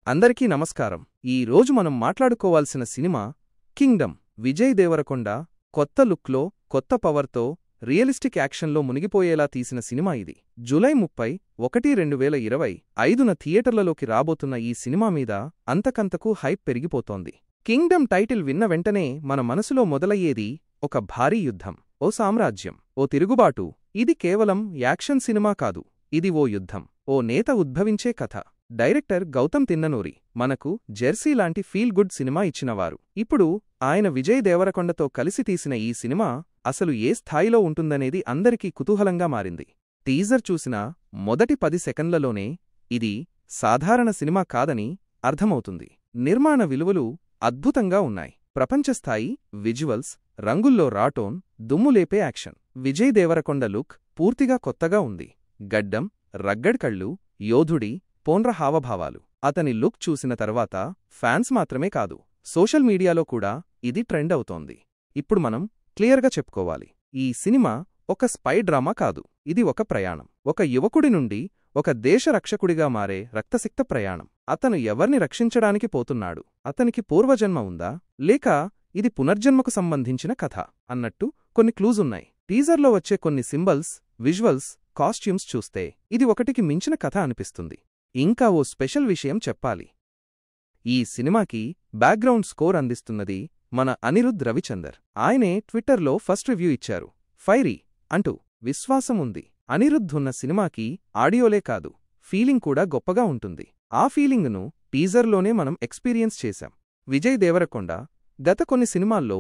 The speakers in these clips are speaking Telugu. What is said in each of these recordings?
అందరికీ నమస్కారం. ఈ రోజు మనం మాట్లాడుకోవాల్సిన సినిమా కింగ్డమ్. విజయ్ దేవరకొండ కొత్త లుక్లో, కొత్త పవర్తో, రియలిస్టిక్ యాక్షన్లో మునిగిపోయేలా తీసిన సినిమా ఇది. జూలై 31, 2025న థియేటర్లలోకి రాబోతున్న ఈ సినిమా మీద అంతకంతకు హైప్ పెరిగిపోతోంది. కింగ్డమ్ టైటిల్ విన్న వెంటనే మన మనసులో మొదలయ్యేది ఒక భారీ యుద్ధం, ఓ సామ్రాజ్యం, ఓ తిరుగుబాటు. ఇది కేవలం యాక్షన్ సినిమా కాదు, ఇది ఓ యుద్ధం, ఓ నేత ఉద్భవించే కథ. డైరెక్టర్ గౌతమ్ తిన్ననూరి మనకు జెర్సీ లాంటి ఫీల్ గుడ్ సినిమా ఇచ్చినవారు. ఇప్పుడు ఆయన విజయ్ దేవరకొండతో కలిసి తీసిన ఈ సినిమా అసలు ఏ స్థాయిలో ఉంటుందనేది అందరికీ కుతూహలంగా మారింది. టీజర్ చూసిన మొదటి 10 సెకన్లలోనే ఇది సాధారణ సినిమా కాదని అర్థమవుతుంది. నిర్మాణ విలువలు అద్భుతంగా ఉన్నాయి. ప్రపంచస్థాయి విజువల్స్, రంగుల్లో రాటోన్, దుమ్ములేపే యాక్షన్. విజయ్ దేవరకొండ లుక్ పూర్తిగా కొత్తగా ఉంది. గడ్డం, రగ్గడ్ కళ్ళు, యోధుడి పోన్ర హావభావాలు. అతని లుక్ చూసిన తర్వాత ఫ్యాన్స్ మాత్రమే కాదు, సోషల్ మీడియాలో కూడా ఇది ట్రెండ్ అవుతోంది. ఇప్పుడు మనం క్లియర్గా చెప్పుకోవాలి, ఈ సినిమా ఒక స్పై డ్రామా కాదు, ఇది ఒక ప్రయాణం. ఒక యువకుడి నుండి ఒక దేశ రక్షకుడిగా మారే రక్తసిక్త ప్రయాణం. అతను ఎవర్ని రక్షించడానికి పోతున్నాడు? అతనికి పూర్వజన్మ ఉందా, లేక ఇది పునర్జన్మకు సంబంధించిన కథ అన్నట్టు కొన్ని క్లూజున్నాయి. టీజర్లో వచ్చే కొన్ని సింబల్స్, విజువల్స్, కాస్ట్యూమ్స్ చూస్తే ఇది ఒకటికి మించిన కథ అనిపిస్తుంది. ఇంకా ఓ స్పెషల్ విషయం చెప్పాలి, ఈ సినిమాకి బ్యాక్గ్రౌండ్ స్కోర్ అందిస్తున్నది మన అనిరుద్ రవిచందర్. ఆయనే ట్విట్టర్లో ఫస్ట్ రివ్యూ ఇచ్చారు. ఫైరీ అంటూ విశ్వాసం ఉంది. అనిరుద్ధ్ ఉన్న సినిమాకి ఆడియోలే కాదు, ఫీలింగ్ కూడా గొప్పగా ఉంటుంది. ఆ ఫీలింగును టీజర్లోనే మనం ఎక్స్పీరియన్స్ చేశాం. విజయ్ దేవరకొండ గత కొన్ని సినిమాల్లో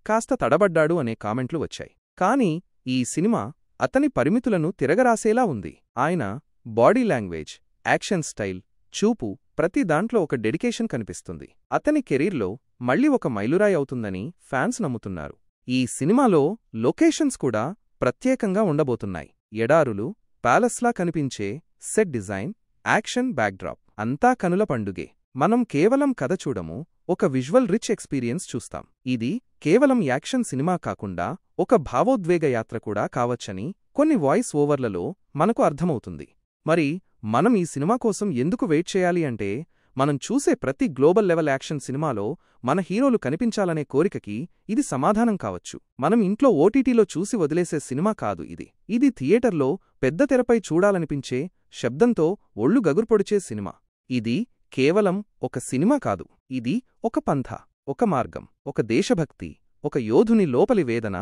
కాస్త తడబడ్డాడు అనే కామెంట్లు వచ్చాయి. కానీ ఈ సినిమా అతని పరిమితులను తిరగరాసేలా ఉంది. ఆయన బాడీ లాంగ్వేజ్, యాక్షన్ స్టైల్, చూపు, ప్రతి దాంట్లో ఒక డెడికేషన్ కనిపిస్తుంది. అతని కెరీర్లో మళ్లీ ఒక మైలురాయి అవుతుందని ఫ్యాన్స్ నమ్ముతున్నారు. ఈ సినిమాలో లొకేషన్స్ కూడా ప్రత్యేకంగా ఉండబోతున్నాయి. ఎడారులు, ప్యాలెస్లా కనిపించే సెట్ డిజైన్, యాక్షన్ బ్యాక్డ్రాప్, అంతా కనుల పండుగే. మనం కేవలం కథ చూడము, ఒక విజువల్ రిచ్ ఎక్స్పీరియన్స్ చూస్తాం. ఇది కేవలం యాక్షన్ సినిమా కాకుండా ఒక భావోద్వేగ యాత్ర కూడా కావచ్చని కొన్ని వాయిస్ ఓవర్లలో మనకు అర్థమవుతుంది. మరి మనం ఈ సినిమా కోసం ఎందుకు వెయిట్ చేయాలి అంటే, మనం చూసే ప్రతి గ్లోబల్ లెవెల్ యాక్షన్ సినిమాలో మన హీరోలు కనిపించాలనే కోరికకి ఇది సమాధానం కావచ్చు. మనం ఇంట్లో ఓటీటీలో చూసి వదిలేసే సినిమా కాదు ఇది. ఇది థియేటర్లో పెద్ద తెరపై చూడాలనిపించే, శబ్దంతో ఒళ్ళు గగుర్పొడిచే సినిమా. ఇది కేవలం ఒక సినిమా కాదు, ఇది ఒక పంథ, ఒక మార్గం, ఒక దేశభక్తి, ఒక యోధుని లోపలి వేదన,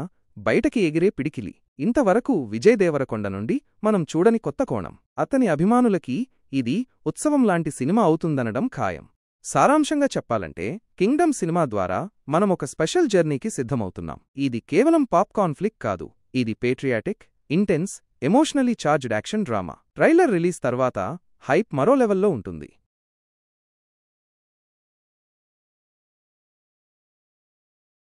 బయటకి ఎగిరే పిడికిలి. ఇంతవరకు విజయ్ దేవరకొండ నుండి మనం చూడని కొత్త కోణం. అతని అభిమానులకి ఇది ఉత్సవంలాంటి సినిమా అవుతుందనడం ఖాయం. సారాంశంగా చెప్పాలంటే, కింగ్డమ్ సినిమా ద్వారా మనం ఒక స్పెషల్ జర్నీకి సిద్ధమవుతున్నాం. ఇది కేవలం పాప్కార్న్ ఫ్లిక్ కాదు, ఇది patriotic, intense, emotionally charged action drama. Trailer release తర్వాత హైప్ మరో లెవెల్లో ఉంటుంది.